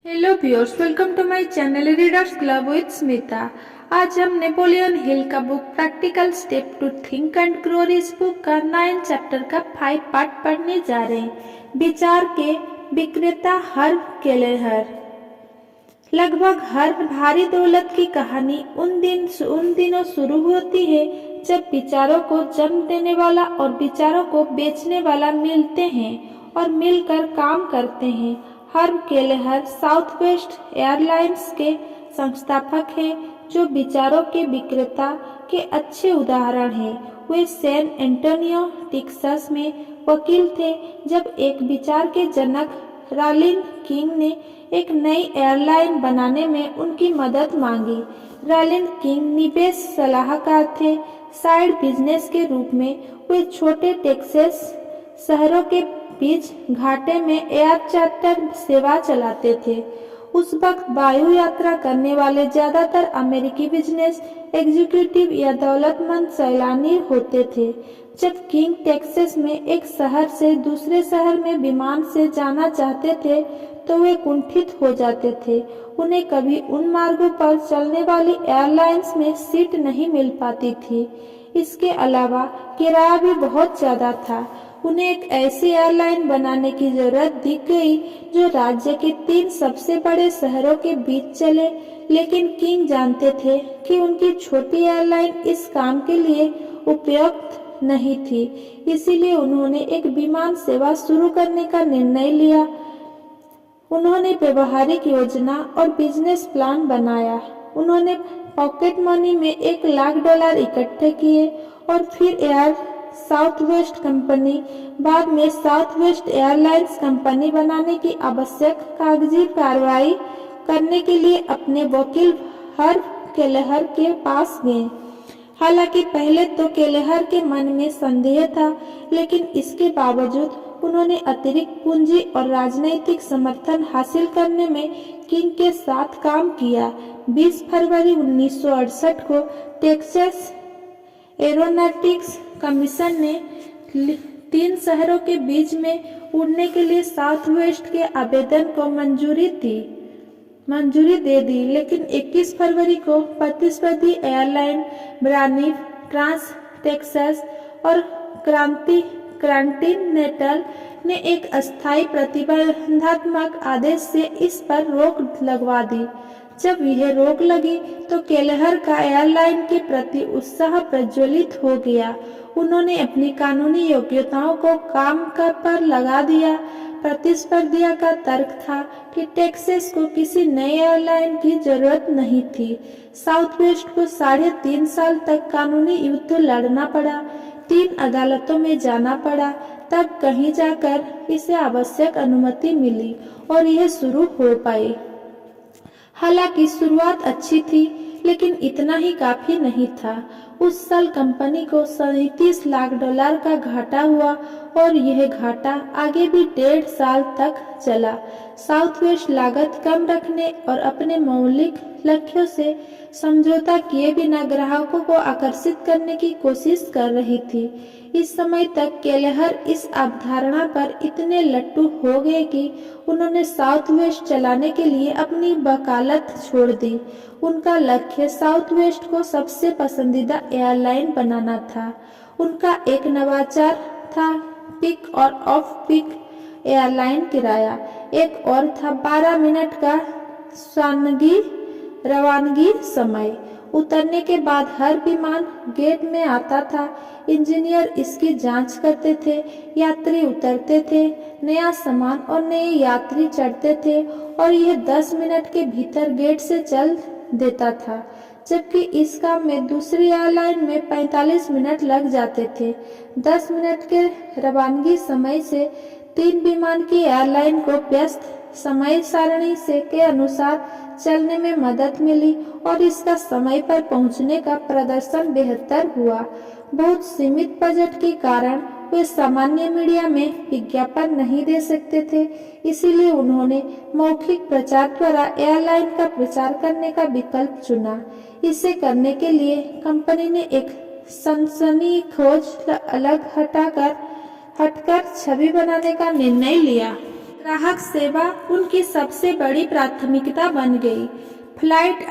Hello viewers, welcome to my channel readers club with Smita. आज हम Napoleon Hill का book practical step to think and grow इस book का 9 chapter का 5 part पढ़ने जा रहे हैं। विचार के विक्रेता हर्ब केलेहर। लगभग हर भारी दौलत की कहानी उन दिनों शुरू होती है जब विचारों को जन्म देने वाला और विचारों को बेचने वाला मिलते हैं और मिलकर काम करते हैं। हर्ब केलेहर साउथवेस्ट एयरलाइंस के संस्थापक हैं, जो विचारों के विक्रेता के अच्छे उदाहरण हैं। वे सैन एंटोनियो टेक्सास में वकील थे जब एक विचार के जनक रॉलिन किंग ने एक नई एयरलाइन बनाने में उनकी मदद मांगी। रॉलिन किंग निवेश सलाहकार थे। साइड बिजनेस के रूप में वे छोटे टेक्सास शहरों के बीच घाटे में एयर चार्टर सेवा चलाते थे। उस वक्त वायु यात्रा करने वाले ज्यादातर अमेरिकी बिजनेस एग्जीक्यूटिव या दौलतमंद सैलानी होते थे। जब किंग टेक्सास में एक शहर से दूसरे शहर में विमान से जाना चाहते थे तो वे कुंठित हो जाते थे। उन्हें कभी उन मार्गों पर चलने वाली एयरलाइंस में सीट नहीं मिल पाती थी। इसके अलावा किराया भी बहुत ज्यादा था। उन्हें एक ऐसी एयरलाइन बनाने की जरूरत दिख गई जो राज्य के 3 सबसे बड़े शहरों के बीच चले, लेकिन किंग जानते थे कि उनकी छोटी एयरलाइन इस काम के लिए उपयुक्त नहीं थी। इसीलिए उन्होंने एक विमान सेवा शुरू करने का निर्णय लिया। उन्होंने व्यवहारिक योजना और बिजनेस प्लान बनाया। उन्होंने पॉकेट मनी में $1,00,000 इकट्ठे किए और फिर एयर साउथवेस्ट कंपनी, बाद में साउथवेस्ट एयरलाइंस कंपनी बनाने की आवश्यक कागजी कार्रवाई करने के लिए अपने वकील हर्ब केलेहर के पास गए। हालांकि पहले तो केलेहर के मन में संदेह था, लेकिन इसके बावजूद उन्होंने अतिरिक्त पूंजी और राजनीतिक समर्थन हासिल करने में किंग के साथ काम किया। 20 फरवरी 1968 को टेक्सास एरोनॉटिक्स कमीशन ने 3 शहरों के बीच में उड़ने के लिए साउथवेस्ट के आवेदन को मंजूरी दे दी, लेकिन 21 फरवरी को प्रतिस्पर्धी एयरलाइन ब्रानिव, ट्रांस टेक्सास और कॉन्टिनेंटल ने एक अस्थायी प्रतिबंधात्मक आदेश से इस पर रोक लगवा दी। जब यह रोक लगी तो केलेहर का एयरलाइन के प्रति उत्साह प्रज्वलित हो गया। उन्होंने अपनी कानूनी योग्यताओं को काम पर लगा दिया। प्रतिस्पर्धियों का तर्क था कि टेक्सास को किसी नई एयरलाइन की जरूरत नहीं थी। साउथवेस्ट को 3.5 साल तक कानूनी युद्ध लड़ना पड़ा, 3 अदालतों में जाना पड़ा, तब कहीं जाकर इसे आवश्यक अनुमति मिली और यह शुरू हो पाई। हालांकि शुरुआत अच्छी थी, लेकिन इतना ही काफी नहीं था। उस साल कंपनी को $37 लाख का घाटा हुआ और यह घाटा आगे भी 1.5 साल तक चला। साउथवेस्ट लागत कम रखने और अपने मौलिक लक्ष्यों से समझौता किए बिना ग्राहकों को आकर्षित करने की कोशिश कर रही थी। इस समय तक केलेहर इस अवधारणा पर इतने लट्टू हो गए कि उन्होंने साउथवेस्ट चलाने के लिए अपनी वकालत छोड़ दी। उनका लक्ष्य साउथवेस्ट को सबसे पसंदीदा एयरलाइन बनाना था। उनका एक नवाचार था पिक और ऑफ पिक एयरलाइन किराया। एक और था 12 मिनट का रवानगी समय। उतरने के बाद हर विमान गेट में आता था। इंजीनियर इसकी जांच करते थे, यात्री उतरते थे, नया सामान और नए यात्री चढ़ते थे और यह 10 मिनट के भीतर गेट से चल देता था, जबकि इस काम में दूसरी एयरलाइन में 45 मिनट लग जाते थे। 10 मिनट के रवानगी समय से 3 विमान की एयरलाइन को व्यस्त समय सारणी से के अनुसार चलने में मदद मिली और इसका समय पर पहुंचने का प्रदर्शन बेहतर हुआ। बहुत सीमित बजट के कारण वे सामान्य मीडिया में विज्ञापन नहीं दे सकते थे, इसीलिए उन्होंने मौखिक प्रचार द्वारा एयरलाइन का प्रचार करने का विकल्प चुना। इसे करने के लिए कंपनी ने एक सनसनीखेज अलग हटकर छवि बनाने का निर्णय लिया। ग्राहक सेवा उनकी सबसे बड़ी प्राथमिकता बन गई। फ्लाइट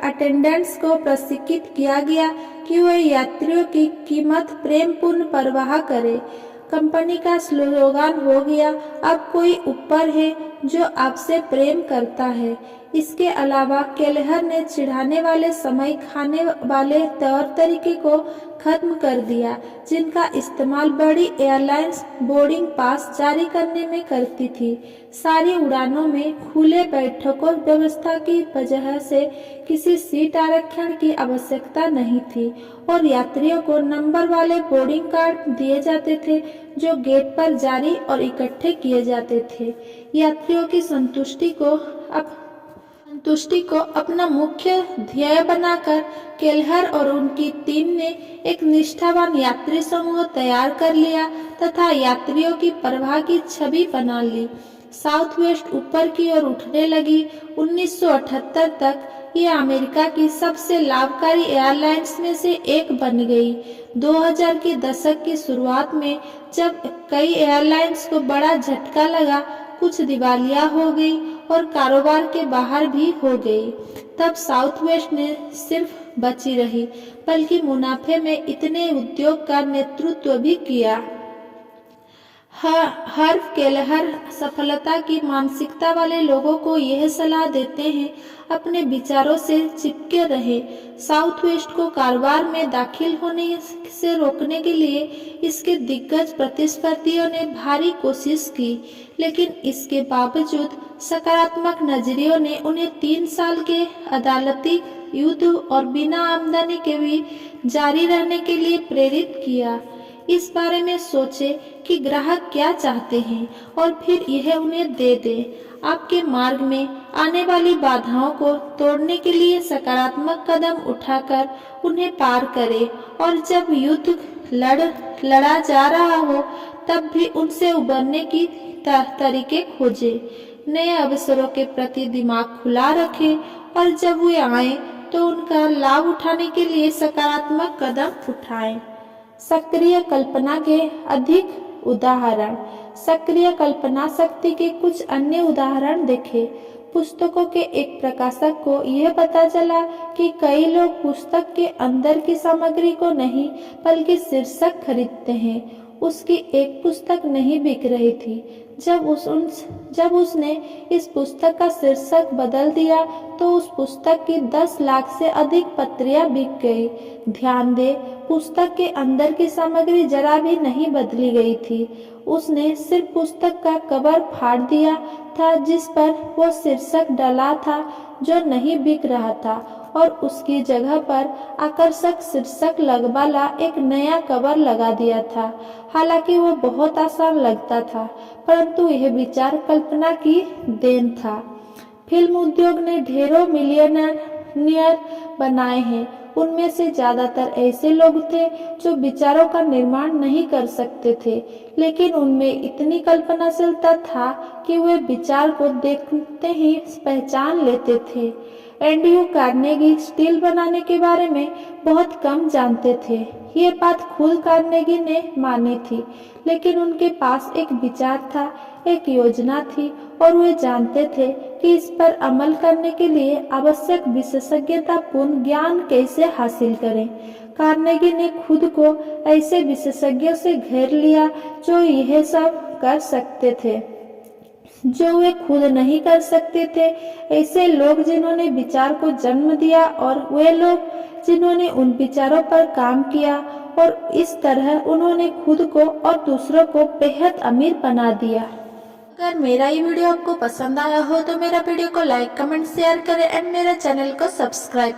अटेंडेंट्स को प्रशिक्षित किया गया कि वे यात्रियों की कीमत प्रेमपूर्ण परवाह करें। कंपनी का स्लोगान हो गया, अब कोई ऊपर है जो आपसे प्रेम करता है। इसके अलावा केलहर ने चिढ़ाने वाले समय खाने वाले तौर तरीके को खत्म कर दिया जिनका इस्तेमाल बड़ी एयरलाइंस बोर्डिंग पास जारी करने में करती थी। सारी उड़ानों में खुले बैठकों व्यवस्था की वजह से किसी सीट आरक्षण की आवश्यकता नहीं थी और यात्रियों को नंबर वाले बोर्डिंग कार्ड दिए जाते थे जो गेट पर जारी और इकट्ठे किए जाते थे। यात्रियों की संतुष्टि को अपना मुख्य ध्येय बनाकर केलहर और उनकी टीम ने एक निष्ठावान यात्री समूह तैयार कर लिया तथा यात्रियों की परवाह की छवि बना ली। साउथ वेस्ट ऊपर की ओर उठने लगी। 1978 तक ये अमेरिका की सबसे लाभकारी एयरलाइंस में से एक बन गई। 2000 के दशक की शुरुआत में जब कई एयरलाइंस को बड़ा झटका लगा, कुछ दिवालिया हो गई और कारोबार के बाहर भी हो गई, तब साउथ वेस्ट ने सिर्फ बची रही बल्कि मुनाफे में इतने उद्योग का नेतृत्व भी किया। हर्व केलहर सफलता की मानसिकता वाले लोगों को यह सलाह देते हैं, अपने विचारों से चिपके रहे। साउथ वेस्ट को कारोबार में दाखिल होने से रोकने के लिए इसके दिग्गज प्रतिस्पर्धियों ने भारी कोशिश की, लेकिन इसके बावजूद सकारात्मक नजरियों ने उन्हें 3 साल के अदालती युद्ध और बिना आमदनी के भी जारी रहने के लिए प्रेरित किया। इस बारे में सोचे कि ग्राहक क्या चाहते हैं और फिर यह उन्हें दे दें। आपके मार्ग में आने वाली बाधाओं को तोड़ने के लिए सकारात्मक कदम उठाकर उन्हें पार करें और जब युद्ध लड़ा जा रहा हो तब भी उनसे उबरने की तरीके खोजें। नए अवसरों के प्रति दिमाग खुला रखें और जब वे आए तो उनका लाभ उठाने के लिए सकारात्मक कदम उठाएं। सक्रिय कल्पना के अधिक उदाहरण। सक्रिय कल्पना शक्ति के कुछ अन्य उदाहरण देखें। पुस्तकों के एक प्रकाशक को यह पता चला कि कई लोग पुस्तक के अंदर की सामग्री को नहीं बल्कि शीर्षक खरीदते हैं। उसकी एक पुस्तक नहीं बिक रही थी। जब उसने इस पुस्तक का शीर्षक बदल दिया तो उस पुस्तक की 10 लाख से अधिक प्रतियां बिक गई। ध्यान दे, पुस्तक के अंदर की सामग्री जरा भी नहीं बदली गई थी। उसने सिर्फ पुस्तक का कवर फाड़ दिया था जिस पर वो शीर्षक डला था जो नहीं बिक रहा था और उसकी जगह पर आकर्षक शीर्षक वाला एक नया कवर लगा दिया था। हालांकि वो बहुत आसान लगता था, परंतु यह विचार कल्पना की देन था। फिल्म उद्योग ने ढेरों मिलियनियर बनाए हैं। उनमें से ज्यादातर ऐसे लोग थे जो विचारों का निर्माण नहीं कर सकते थे, लेकिन उनमें इतनी कल्पनाशीलता था कि वे विचार को देखते ही पहचान लेते थे। एंड्रयू कार्नेगी स्टील बनाने के बारे में बहुत कम जानते थे। ये बात खुद कार्नेगी ने मानी थी, लेकिन उनके पास एक विचार था, एक योजना थी और वे जानते थे कि इस पर अमल करने के लिए आवश्यक विशेषज्ञतापूर्ण ज्ञान कैसे हासिल करें। कार्नेगी ने खुद को ऐसे विशेषज्ञों से घेर लिया जो यह सब कर सकते थे जो वे खुद नहीं कर सकते थे। ऐसे लोग जिन्होंने विचार को जन्म दिया और वे लोग जिन्होंने उन विचारों पर काम किया, और इस तरह उन्होंने खुद को और दूसरों को बेहद अमीर बना दिया। अगर मेरा ये वीडियो आपको पसंद आया हो तो मेरा वीडियो को लाइक, कमेंट, शेयर करें एंड मेरा चैनल को सब्सक्राइब